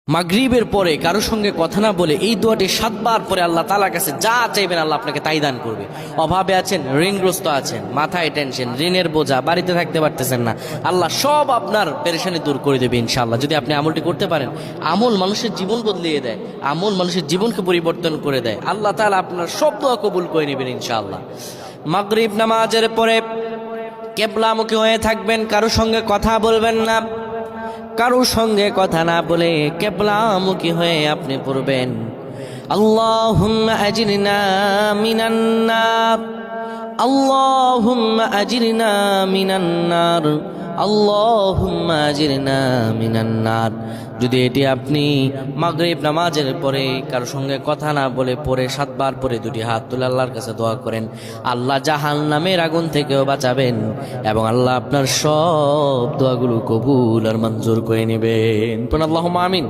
মাগরিবের পরে কারো সঙ্গে কথা না বলে এই দোয়াটি 7 বার পরে আল্লাহ তাআলার কাছে যা চাইবেন আল্লাহ আপনাকে তাই দান করবে। অভাবে আছেন, ঋণগ্রস্ত আছেন, মাথায় টেনশন, ঋণের বোঝা, বাড়িতে থাকতে পারতেছেন না, আল্লাহ সব আপনার পেরেশানি দূর করে দেবে ইনশাআল্লাহ। যদি আপনি আমলটি করতে পারেন, আমল মানুষের জীবন বদলিয়ে দেয়, আমল মানুষের জীবনকে পরিবর্তন করে দেয়। আল্লাহ তাআলা আপনার সব দোয়া কবুল করে নেবেন ইনশাআল্লাহ। মাগরিব নামাজের পরে কিবলামুখী হয়ে থাকবেন, কারো সঙ্গে কথা বলবেন না, কারো সঙ্গে কথা না বলে কিবলামুখী হয়ে আপনি পড়বেন আল্লাহুম্মা আজিরনা মিনান নার, আল্লাহুম্মা আজিরনা মিনান নার, আল্লাহুম্মা আজিরনা মিনান নার। যদি এটি আপনি মাগরিব নামাজের পরে কারো সঙ্গে কথা না বলে পড়ে 7 বার পরে দুটি হাত তুলে আল্লাহর কাছে দোয়া করেন, আল্লাহ জাহান্নামের আগুন থেকেও বাঁচাবেন এবং আল্লাহ আপনার সব দোয়াগুলো কবুল আর মঞ্জুর করে নেবেন। আল্লাহুম্মা আমিন।